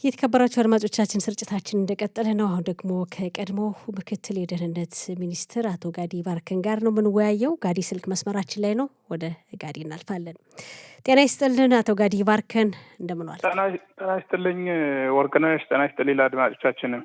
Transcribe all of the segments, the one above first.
የተከበራችሁ አድማጮቻችን ስርጭታችን እንደቀጠለ ነው። አሁን ደግሞ ከቀድሞ ምክትል የደህንነት ሚኒስትር አቶ ጋዲ ባርከን ጋር ነው የምንወያየው። ጋዲ ስልክ መስመራችን ላይ ነው። ወደ ጋዲ እናልፋለን። ጤና ይስጥልን አቶ ጋዲ ባርከን፣ እንደምን ዋልክ? ጤና ይስጥልኝ ወርቅነሽ። ጤና ይስጥልኝ ለአድማጮቻችንም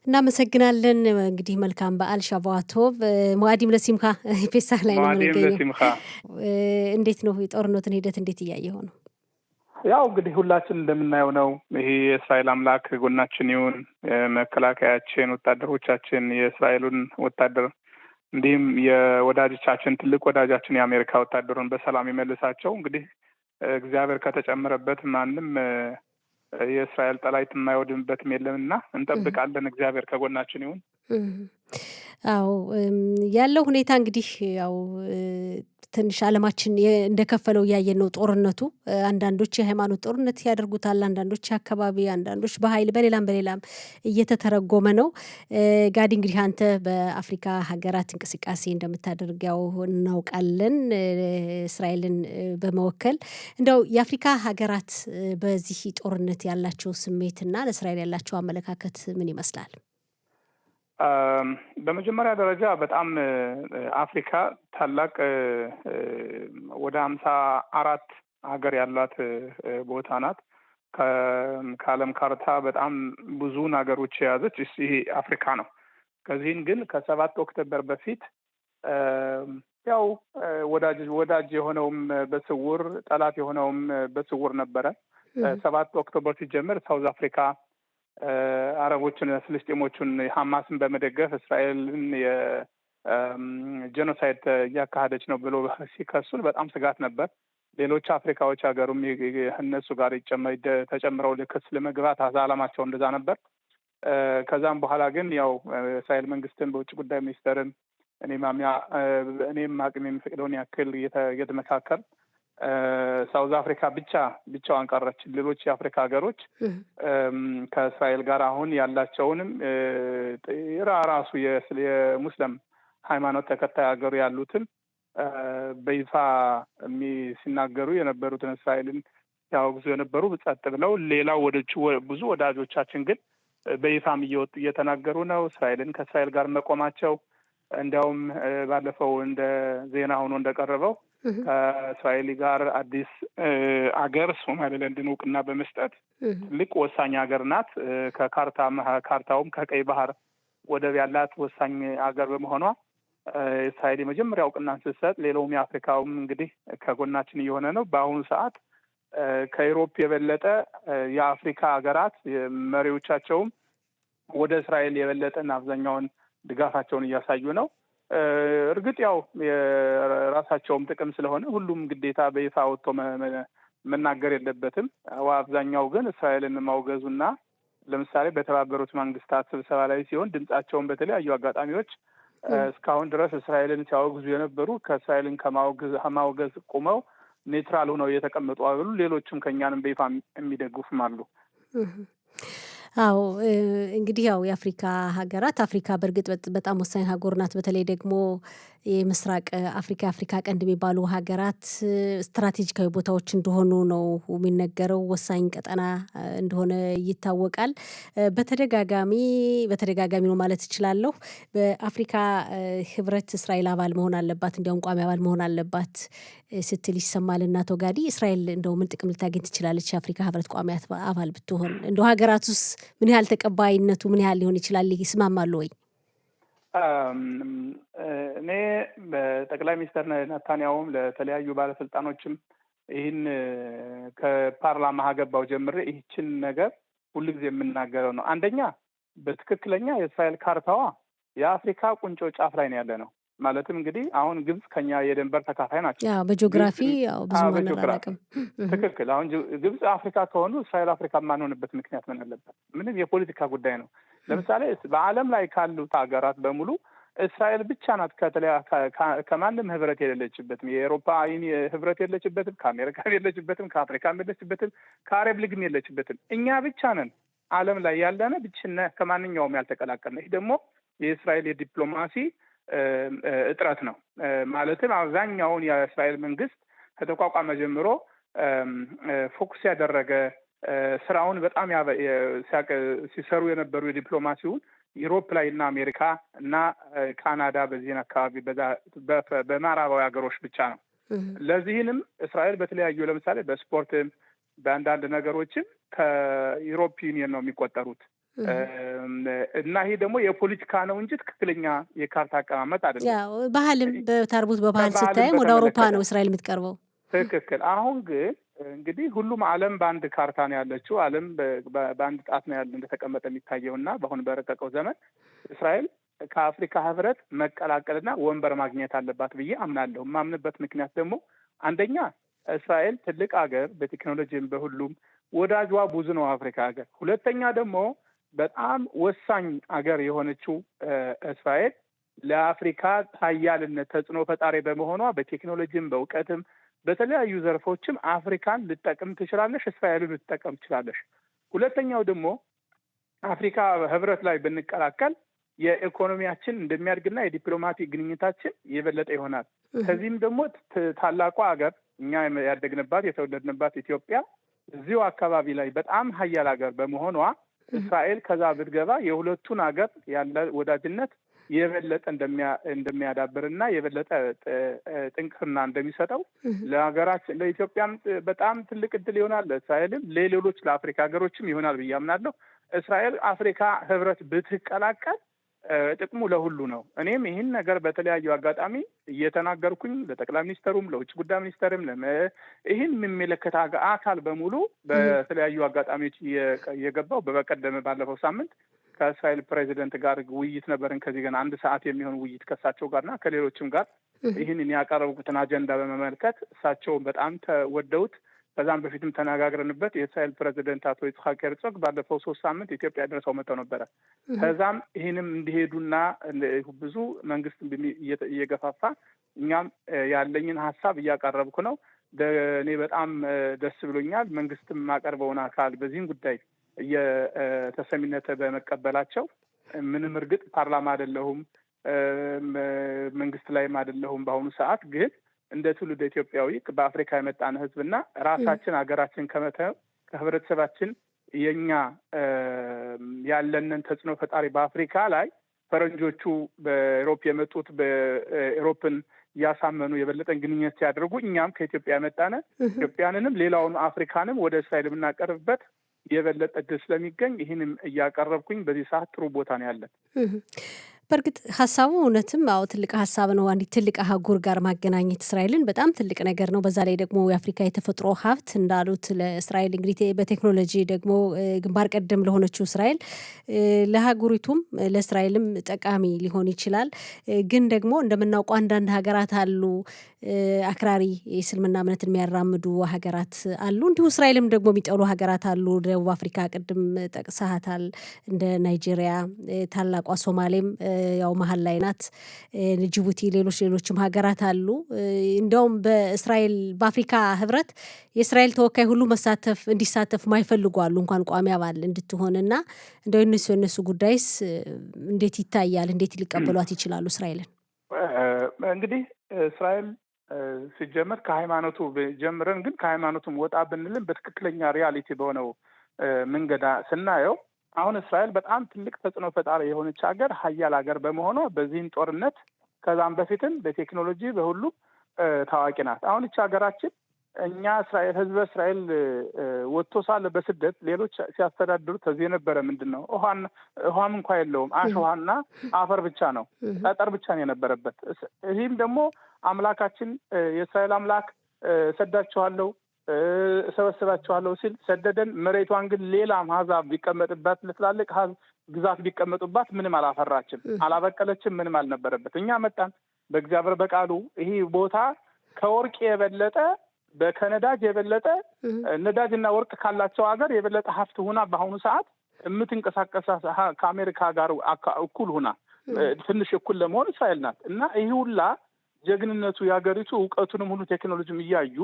እናመሰግናለን። እንግዲህ መልካም በዓል ሻቫቶቭ ሙአዲም ለሲምካ ፔሳህ ላይ ነው የምንገኘው። እንዴት ነው የጦርነቱን ሂደት እንዴት እያየኸው ነው? ያው እንግዲህ ሁላችን እንደምናየው ነው። ይሄ የእስራኤል አምላክ ጎናችን ይሁን፣ መከላከያችን፣ ወታደሮቻችን፣ የእስራኤሉን ወታደር እንዲሁም የወዳጆቻችን ትልቅ ወዳጃችን የአሜሪካ ወታደሩን በሰላም ይመልሳቸው። እንግዲህ እግዚአብሔር ከተጨመረበት ማንም የእስራኤል ጠላት የማይወድምበትም የለምና እንጠብቃለን። እግዚአብሔር ከጎናችን ይሁን። አዎ ያለው ሁኔታ እንግዲህ ያው ትንሽ ዓለማችን እንደከፈለው እያየን ነው። ጦርነቱ አንዳንዶች የሃይማኖት ጦርነት ያደርጉታል፣ አንዳንዶች አካባቢ፣ አንዳንዶች በኃይል በሌላም እየተተረጎመ ነው። ጋዲ እንግዲህ አንተ በአፍሪካ ሀገራት እንቅስቃሴ እንደምታደርግ ያው እናውቃለን፣ እስራኤልን በመወከል እንደው የአፍሪካ ሀገራት በዚህ ጦርነት ያላቸው ስሜትና ለእስራኤል ያላቸው አመለካከት ምን ይመስላል? በመጀመሪያ ደረጃ በጣም አፍሪካ ታላቅ ወደ 54 ሀገር ያላት ቦታ ናት። ከዓለም ካርታ በጣም ብዙን ሀገሮች የያዘች ይሄ አፍሪካ ነው። ከዚህም ግን ከ7 ኦክቶበር በፊት ያው ወዳጅ የሆነውም በስውር ጠላት የሆነውም በስውር ነበረ። 7 ኦክቶበር ሲጀምር ሳውዝ አፍሪካ አረቦችን ፍልስጤሞቹን ሐማስን በመደገፍ እስራኤልን የጄኖሳይድ እያካሄደች ነው ብሎ ሲከሱን በጣም ስጋት ነበር። ሌሎች አፍሪካዎች ሀገሩም እነሱ ጋር ተጨምረው ክስ ለመግባት ዓላማቸው እንደዛ ነበር። ከዛም በኋላ ግን ያው እስራኤል መንግስትን በውጭ ጉዳይ ሚኒስተርን እኔም አቅም የሚፈቅደውን ያክል እየተመካከል ሳውዝ አፍሪካ ብቻዋን ቀረች። ሌሎች የአፍሪካ ሀገሮች ከእስራኤል ጋር አሁን ያላቸውንም ራሱ የሙስሊም ሃይማኖት ተከታይ ሀገሩ ያሉትን በይፋ ሲናገሩ የነበሩትን እስራኤልን ያወግዙ የነበሩ ጸጥ ብለው፣ ሌላው ብዙ ወዳጆቻችን ግን በይፋም እየወጡ እየተናገሩ ነው እስራኤልን ከእስራኤል ጋር መቆማቸው። እንዲያውም ባለፈው እንደ ዜና ሆኖ እንደቀረበው ከእስራኤል ጋር አዲስ አገር ሶማሌላንድን እውቅና በመስጠት ትልቅ ወሳኝ ሀገር ናት። ካርታውም ከቀይ ባህር ወደብ ያላት ወሳኝ ሀገር በመሆኗ እስራኤል የመጀመሪያ እውቅና ስትሰጥ፣ ሌላውም የአፍሪካውም እንግዲህ ከጎናችን እየሆነ ነው። በአሁኑ ሰዓት ከኢሮፕ የበለጠ የአፍሪካ ሀገራት መሪዎቻቸውም ወደ እስራኤል የበለጠና አብዛኛውን ድጋፋቸውን እያሳዩ ነው። እርግጥ ያው የራሳቸውም ጥቅም ስለሆነ ሁሉም ግዴታ በይፋ ወጥቶ መናገር የለበትም። አብዛኛው ግን እስራኤልን ማውገዙና ለምሳሌ በተባበሩት መንግስታት ስብሰባ ላይ ሲሆን ድምጻቸውን በተለያዩ አጋጣሚዎች እስካሁን ድረስ እስራኤልን ሲያወግዙ የነበሩ ከእስራኤልን ከማውገዝ ቁመው ኔትራል ሆነው የተቀመጡ አሉ። ሌሎችም ከእኛንም በይፋ የሚደግፉም አሉ። አዎ እንግዲህ ያው የአፍሪካ ሀገራት አፍሪካ በእርግጥ በጣም ወሳኝ ሀገር ናት። በተለይ ደግሞ የምስራቅ የአፍሪካ ቀንድ የሚባሉ ሀገራት ስትራቴጂካዊ ቦታዎች እንደሆኑ ነው የሚነገረው። ወሳኝ ቀጠና እንደሆነ ይታወቃል። በተደጋጋሚ ነው ማለት እችላለሁ። በአፍሪካ ህብረት እስራኤል አባል መሆን አለባት፣ እንዲያውም ቋሚ አባል መሆን አለባት ስትል ይሰማል። እና አቶ ጋዲ እስራኤል እንደው ምን ጥቅም ልታገኝ ትችላለች የአፍሪካ ህብረት ቋሚ አባል ብትሆን? እንደው ሀገራት ውስጥ ምን ያህል ተቀባይነቱ ምን ያህል ሊሆን ይችላል? ይስማማሉ ወይ? እኔ በጠቅላይ ሚኒስትር ናታንያሁም ለተለያዩ ባለስልጣኖችም ይህን ከፓርላማ ሀገባው ጀምሬ ይህችን ነገር ሁልጊዜ የምናገረው ነው። አንደኛ በትክክለኛ የእስራኤል ካርታዋ የአፍሪካ ቁንጮ ጫፍ ላይ ነው ያለ ነው። ማለትም እንግዲህ አሁን ግብጽ ከኛ የድንበር ተካፋይ ናቸው። በጂኦግራፊ ብዙ ማነራረቅም ትክክል። አሁን ግብጽ አፍሪካ ከሆኑ እስራኤል አፍሪካ የማንሆንበት ምክንያት ምን አለበት? ምንም የፖለቲካ ጉዳይ ነው። ለምሳሌ በዓለም ላይ ካሉት ሀገራት በሙሉ እስራኤል ብቻ ናት ከማንም ህብረት የሌለችበትም። የአውሮፓ ህብረት የሌለችበትም፣ ከአሜሪካም የሌለችበትም፣ ከአፍሪካም የሌለችበትም፣ ከአረብ ሊግም የሌለችበትም። እኛ ብቻ ነን ዓለም ላይ ያለነ ብቻና ከማንኛውም ያልተቀላቀልን። ይህ ደግሞ የእስራኤል የዲፕሎማሲ እጥረት ነው። ማለትም አብዛኛውን የእስራኤል መንግስት ከተቋቋመ ጀምሮ ፎኩስ ያደረገ ስራውን በጣም ሲሰሩ የነበሩ የዲፕሎማሲውን ዩሮፕ ላይ እና አሜሪካ እና ካናዳ በዚህን አካባቢ በምዕራባዊ ሀገሮች ብቻ ነው። ለዚህንም እስራኤል በተለያዩ ለምሳሌ በስፖርትም በአንዳንድ ነገሮችም ከዩሮፕ ዩኒየን ነው የሚቆጠሩት እና ይሄ ደግሞ የፖለቲካ ነው እንጂ ትክክለኛ የካርታ አቀማመጥ አይደለም። ያው ባህልም በተርቡት በባህል ስታይም ወደ አውሮፓ ነው እስራኤል የምትቀርበው። ትክክል። አሁን ግን እንግዲህ ሁሉም ዓለም በአንድ ካርታ ነው ያለችው። ዓለም በአንድ ጣት ነው ያለ እንደተቀመጠ የሚታየው እና በአሁን በረቀቀው ዘመን እስራኤል ከአፍሪካ ህብረት መቀላቀልና ወንበር ማግኘት አለባት ብዬ አምናለሁ። የማምንበት ምክንያት ደግሞ አንደኛ እስራኤል ትልቅ ሀገር በቴክኖሎጂም በሁሉም ወዳጇ ብዙ ነው አፍሪካ ሀገር። ሁለተኛ ደግሞ በጣም ወሳኝ ሀገር የሆነችው እስራኤል ለአፍሪካ ሀያልነት ተጽዕኖ ፈጣሪ በመሆኗ በቴክኖሎጂም በእውቀትም በተለያዩ ዘርፎችም አፍሪካን ልጠቅም ትችላለሽ፣ እስራኤልን ልትጠቀም ትችላለሽ። ሁለተኛው ደግሞ አፍሪካ ህብረት ላይ ብንቀላቀል የኢኮኖሚያችን እንደሚያድግና የዲፕሎማቲክ ግንኙነታችን የበለጠ ይሆናል። ከዚህም ደግሞ ታላቋ ሀገር እኛ ያደግንባት የተወለድንባት ኢትዮጵያ እዚሁ አካባቢ ላይ በጣም ሀያል ሀገር በመሆኗ እስራኤል ከዛ ብትገባ የሁለቱን ሀገር ያለ ወዳጅነት የበለጠ እንደሚያዳብርና የበለጠ ጥንክርና እንደሚሰጠው ለሀገራችን ለኢትዮጵያም በጣም ትልቅ እድል ይሆናል። ለእስራኤልም ለሌሎች ለአፍሪካ ሀገሮችም ይሆናል ብዬ አምናለሁ። እስራኤል አፍሪካ ህብረት ብትቀላቀል ጥቅሙ ለሁሉ ነው። እኔም ይህን ነገር በተለያዩ አጋጣሚ እየተናገርኩኝ ለጠቅላይ ሚኒስተሩም ለውጭ ጉዳይ ሚኒስተርም ይህን የሚመለከት አካል በሙሉ በተለያዩ አጋጣሚዎች እየገባው በቀደም ባለፈው ሳምንት ከእስራኤል ፕሬዚደንት ጋር ውይይት ነበርን። ከዚህ ገና 1 ሰዓት የሚሆን ውይይት ከእሳቸው ጋርና ከሌሎችም ጋር ይህንን ያቀረቡትን አጀንዳ በመመልከት እሳቸው በጣም ተወደውት ከዛም በፊትም ተነጋግረንበት የእስራኤል ፕሬዚደንት አቶ ይስሐቅ ሄርዞግ ባለፈው 3 ሳምንት ኢትዮጵያ ድረሰው መጥተው ነበረ። ከዛም ይህንም እንዲሄዱና ብዙ መንግስት እየገፋፋ እኛም ያለኝን ሀሳብ እያቀረብኩ ነው። እኔ በጣም ደስ ብሎኛል። መንግስትም ማቀርበውን አካል በዚህም ጉዳይ የተሰሚነት በመቀበላቸው ምንም እርግጥ ፓርላማ አይደለሁም መንግስት ላይም አይደለሁም በአሁኑ ሰዓት ግን እንደ ትውልድ ኢትዮጵያዊ በአፍሪካ የመጣን ህዝብና ራሳችን ሀገራችን ከመተው ከህብረተሰባችን የኛ ያለንን ተጽዕኖ ፈጣሪ በአፍሪካ ላይ ፈረንጆቹ በአውሮፓ የመጡት በአውሮፓን ያሳመኑ የበለጠን ግንኙነት ሲያደርጉ እኛም ከኢትዮጵያ የመጣነ ኢትዮጵያንንም ሌላውን አፍሪካንም ወደ እስራኤል የምናቀርብበት የበለጠ እድል ስለሚገኝ ይህንም እያቀረብኩኝ በዚህ ሰዓት ጥሩ ቦታ ነው ያለን። በእርግጥ ሀሳቡ እውነትም አዎ ትልቅ ሀሳብ ነው። አንዲት ትልቅ አህጉር ጋር ማገናኘት እስራኤልን በጣም ትልቅ ነገር ነው። በዛ ላይ ደግሞ የአፍሪካ የተፈጥሮ ሀብት እንዳሉት ለእስራኤል እንግዲህ በቴክኖሎጂ ደግሞ ግንባር ቀደም ለሆነችው እስራኤል ለሀገሪቱም ለእስራኤልም ጠቃሚ ሊሆን ይችላል። ግን ደግሞ እንደምናውቀው አንዳንድ ሀገራት አሉ አክራሪ የእስልምና እምነትን የሚያራምዱ ሀገራት አሉ። እንዲሁ እስራኤልም ደግሞ የሚጠሉ ሀገራት አሉ። ደቡብ አፍሪካ ቅድም ጠቅሰሃታል፣ እንደ ናይጄሪያ፣ ታላቋ ሶማሌም ያው መሀል ላይ ናት፣ ጅቡቲ፣ ሌሎችም ሀገራት አሉ። እንደውም በእስራኤል በአፍሪካ ህብረት የእስራኤል ተወካይ ሁሉ እንዲሳተፍ ማይፈልጉ አሉ እንኳን ቋሚ አባል እንድትሆንና እንደው የነሱ ጉዳይስ እንዴት ይታያል? እንዴት ሊቀበሏት ይችላሉ እስራኤልን? እንግዲህ እስራኤል ሲጀመር ከሃይማኖቱ ጀምረን ግን ከሃይማኖቱም ወጣ ብንልም በትክክለኛ ሪያሊቲ በሆነው መንገድ ስናየው አሁን እስራኤል በጣም ትልቅ ተጽዕኖ ፈጣሪ የሆነች ሀገር ሀያል ሀገር በመሆኗ በዚህም ጦርነት ከዛም በፊትም በቴክኖሎጂ በሁሉ ታዋቂ ናት። አሁን እቺ ሀገራችን እኛ እስራኤል ህዝበ እስራኤል ወጥቶ ሳለ በስደት ሌሎች ሲያስተዳድሩት እዚህ የነበረ ምንድን ነው ውሃም እንኳ የለውም፣ አሸዋና አፈር ብቻ ነው፣ ጠጠር ብቻ ነው የነበረበት። ይህም ደግሞ አምላካችን የእስራኤል አምላክ ሰዳችኋለሁ እሰበስባችኋለሁ ሲል ሰደደን። መሬቷን ግን ሌላ አሕዛብ ቢቀመጥባት ለትላልቅ ግዛት ቢቀመጡባት ምንም አላፈራችም፣ አላበቀለችም፣ ምንም አልነበረበት። እኛ መጣን በእግዚአብሔር በቃሉ ይሄ ቦታ ከወርቅ የበለጠ ከነዳጅ የበለጠ ነዳጅና ወርቅ ካላቸው ሀገር የበለጠ ሀብት ሁና በአሁኑ ሰዓት የምትንቀሳቀስ ከአሜሪካ ጋር እኩል ሁና ትንሽ እኩል ለመሆን እስራኤል ናት እና ይህ ሁላ ጀግንነቱ የሀገሪቱ እውቀቱንም ሁሉ ቴክኖሎጂም እያዩ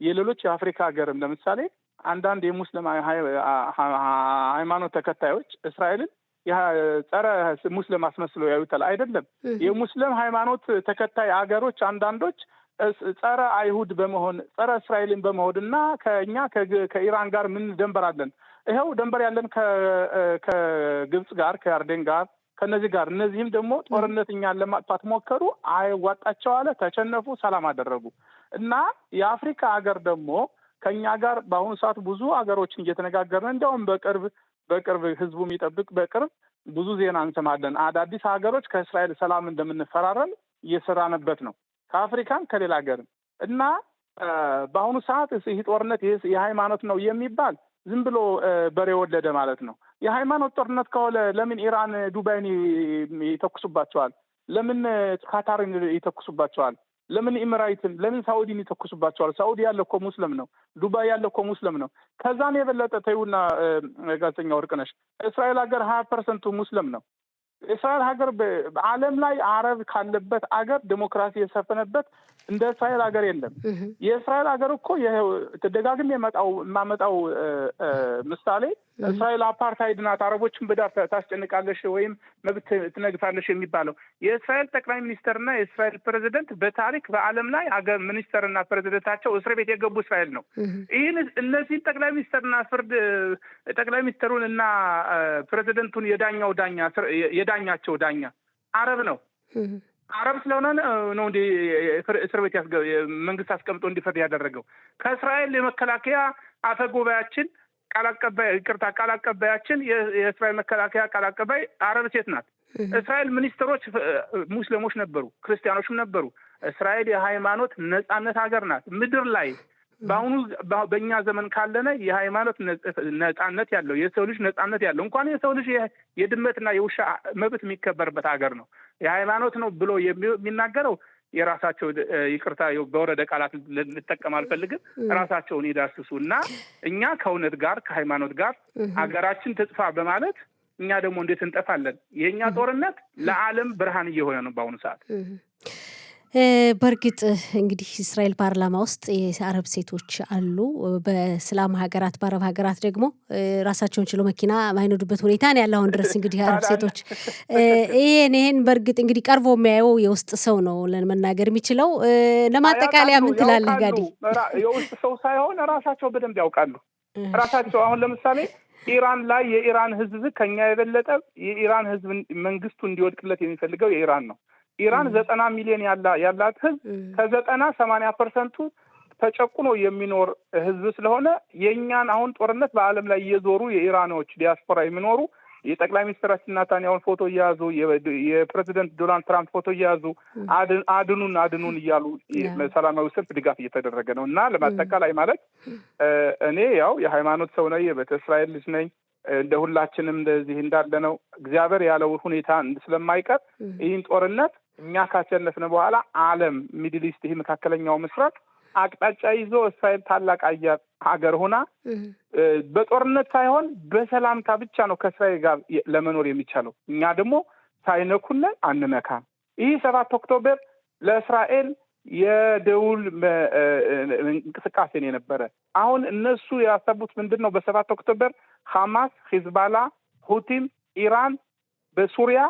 የሌሎች የአፍሪካ ሀገርም ለምሳሌ አንዳንድ የሙስሊም ሃይማኖት ተከታዮች እስራኤልን ጸረ ሙስሊም አስመስለው ያዩታል። አይደለም። የሙስሊም ሃይማኖት ተከታይ ሀገሮች አንዳንዶች ጸረ አይሁድ በመሆን ጸረ እስራኤልን በመሆንና ከኛ ከኢራን ጋር ምን ደንበር አለን? ይኸው ደንበር ያለን ከግብጽ ጋር ከያርዴን ጋር ከነዚህ ጋር እነዚህም ደግሞ ጦርነት እኛን ለማጥፋት ሞከሩ፣ አይዋጣቸው አለ፣ ተሸነፉ፣ ሰላም አደረጉ እና የአፍሪካ ሀገር ደግሞ ከኛ ጋር በአሁኑ ሰዓት ብዙ ሀገሮችን እየተነጋገርን እንዲያውም በቅርብ ህዝቡ የሚጠብቅ በቅርብ ብዙ ዜና እንሰማለን። አዳዲስ ሀገሮች ከእስራኤል ሰላም እንደምንፈራረም እየሰራንበት ነው፣ ከአፍሪካም ከሌላ ሀገርም እና በአሁኑ ሰዓት ይህ ጦርነት የሃይማኖት ነው የሚባል ዝም ብሎ በሬ ወለደ ማለት ነው። የሃይማኖት ጦርነት ከሆነ ለምን ኢራን ዱባይን ይተኩሱባቸዋል? ለምን ካታርን ይተኩሱባቸዋል? ለምን ኢምራይትን፣ ለምን ሳኡዲን ይተኩሱባቸዋል? ሳኡዲ ያለ እኮ ሙስሊም ነው። ዱባይ ያለ እኮ ሙስሊም ነው። ከዛም የበለጠ ተይውና ጋዜጠኛ ወርቅነሽ እስራኤል ሀገር 20% ሙስሊም ነው። እስራኤል ሀገር በዓለም ላይ አረብ ካለበት አገር ዲሞክራሲ የሰፈነበት እንደ እስራኤል ሀገር የለም። የእስራኤል ሀገር እኮ ተደጋግሜ የማመጣው ምሳሌ እስራኤል አፓርታይድ ናት፣ አረቦችን በዳር ታስጨንቃለሽ ወይም መብት ትነግፋለሽ የሚባለው የእስራኤል ጠቅላይ ሚኒስተርና የእስራኤል ፕሬዚደንት በታሪክ በዓለም ላይ ሀገር ሚኒስተርና ፕሬዚደንታቸው እስር ቤት የገቡ እስራኤል ነው። ይህን እነዚህን ጠቅላይ ሚኒስተርና ጠቅላይ ሚኒስተሩን እና ፕሬዚደንቱን የዳኛቸው ዳኛ አረብ ነው። አረብ ስለሆነ ነው እንደ እስር ቤት መንግስት አስቀምጦ እንዲፈርድ ያደረገው። ከእስራኤል የመከላከያ አፈጉባኤያችን ቃል አቀባያችን የእስራኤል መከላከያ ቃል አቀባይ አረብ ሴት ናት። እስራኤል ሚኒስትሮች ሙስሊሞች ነበሩ፣ ክርስቲያኖችም ነበሩ። እስራኤል የሃይማኖት ነጻነት ሀገር ናት። ምድር ላይ በእኛ ዘመን ካለነ የሃይማኖት ነጻነት ያለው የሰው ልጅ ነጻነት ያለው እንኳን የሰው ልጅ የድመትና የውሻ መብት የሚከበርበት ሀገር ነው። የሃይማኖት ነው ብሎ የሚናገረው የራሳቸው ይቅርታ በወረደ ቃላት ልጠቀም አልፈልግም፣ ራሳቸውን ይዳስሱ እና እኛ ከእውነት ጋር ከሃይማኖት ጋር ሀገራችን ትጥፋ በማለት እኛ ደግሞ እንዴት እንጠፋለን? የእኛ ጦርነት ለዓለም ብርሃን እየሆነ ነው በአሁኑ ሰዓት። በእርግጥ እንግዲህ እስራኤል ፓርላማ ውስጥ የአረብ ሴቶች አሉ። በእስላም ሀገራት በአረብ ሀገራት ደግሞ ራሳቸውን ችሎ መኪና ማይነዱበት ሁኔታ ነው ያለ አሁን ድረስ። እንግዲህ አረብ ሴቶች ይሄን በእርግጥ እንግዲህ ቀርቦ የሚያየው የውስጥ ሰው ነው ለመናገር የሚችለው። ለማጠቃለያ ምን ትላለህ ጋዲ? የውስጥ ሰው ሳይሆን ራሳቸው በደንብ ያውቃሉ። ራሳቸው አሁን ለምሳሌ ኢራን ላይ የኢራን ህዝብ ከኛ የበለጠ የኢራን ህዝብ መንግስቱ እንዲወድቅለት የሚፈልገው የኢራን ነው። ኢራን 90 ሚሊዮን ያላት ህዝብ ከ90-80% ተጨቁኖ የሚኖር ህዝብ ስለሆነ የኛን አሁን ጦርነት በዓለም ላይ እየዞሩ የኢራኖች ዲያስፖራ የሚኖሩ የጠቅላይ ሚኒስትራችን ናታንያሁን ፎቶ እያያዙ የፕሬዚደንት ዶናልድ ትራምፕ ፎቶ እያያዙ አድኑን እያሉ ሰላማዊ ሰልፍ ድጋፍ እየተደረገ ነው እና ለማጠቃላይ ማለት እኔ ያው የሃይማኖት ሰው ነኝ፣ የቤተ እስራኤል ልጅ ነኝ። እንደ ሁላችንም እንደዚህ እንዳለ ነው። እግዚአብሔር ያለው ሁኔታ ስለማይቀር ይህን ጦርነት እኛ ካሸነፍን በኋላ ዓለም ሚድል ኢስት ይህ መካከለኛው ምስራቅ አቅጣጫ ይዞ እስራኤል ታላቅ ሀገር ሆና በጦርነት ሳይሆን በሰላምታ ብቻ ነው ከእስራኤል ጋር ለመኖር የሚቻለው። እኛ ደግሞ ሳይነኩን አንነካም። ይህ 7 ኦክቶበር ለእስራኤል የደውል እንቅስቃሴ ነው የነበረ። አሁን እነሱ ያሰቡት ምንድን ነው? በ7 ኦክቶበር ሐማስ፣ ሂዝባላ፣ ሁቲም፣ ኢራን በሱሪያ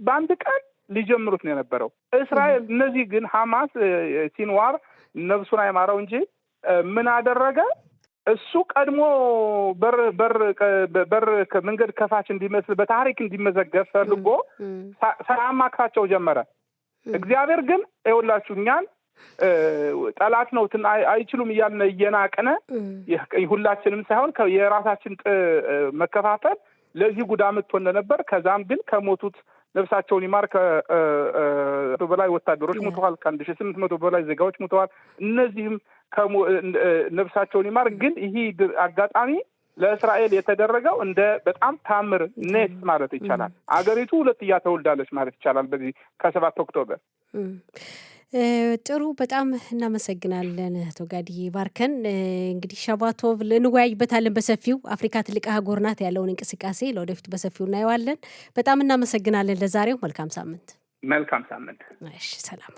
በአንድ ቀን ሊጀምሩት ነው የነበረው። እስራኤል እነዚህ ግን ሐማስ ሲንዋር ነፍሱን አይማረው እንጂ ምን አደረገ? እሱ ቀድሞ በር መንገድ ከፋች እንዲመስል በታሪክ እንዲመዘገብ ፈልጎ ሳያማክራቸው ጀመረ። እግዚአብሔር ግን ይኸውላችሁ እኛን ጠላት ነው አይችሉም እያልን እየናቅነ ሁላችንም ሳይሆን የራሳችን መከፋፈል ለዚህ ጉዳት ሆነ ነበር። ከዛም ግን ከሞቱት ነፍሳቸውን ይማር በላይ ወታደሮች ሞተዋል። ከ1800 በላይ ዜጋዎች ሞተዋል። እነዚህም ነፍሳቸውን ይማር። ግን ይሄ አጋጣሚ ለእስራኤል የተደረገው እንደ በጣም ታምር ኔት ማለት ይቻላል። አገሪቱ ሁለትያ ተወልዳለች ማለት ይቻላል በዚህ ከ7 ኦክቶበር። ጥሩ፣ በጣም እናመሰግናለን አቶ ጋዲ ባርከን። እንግዲህ ሻባቶቭ እንወያይበታለን በሰፊው። አፍሪካ ትልቅ አህጉር ናት፣ ያለውን እንቅስቃሴ ለወደፊት በሰፊው እናየዋለን። በጣም እናመሰግናለን። ለዛሬው መልካም ሳምንት። መልካም ሳምንት። እሺ፣ ሰላም።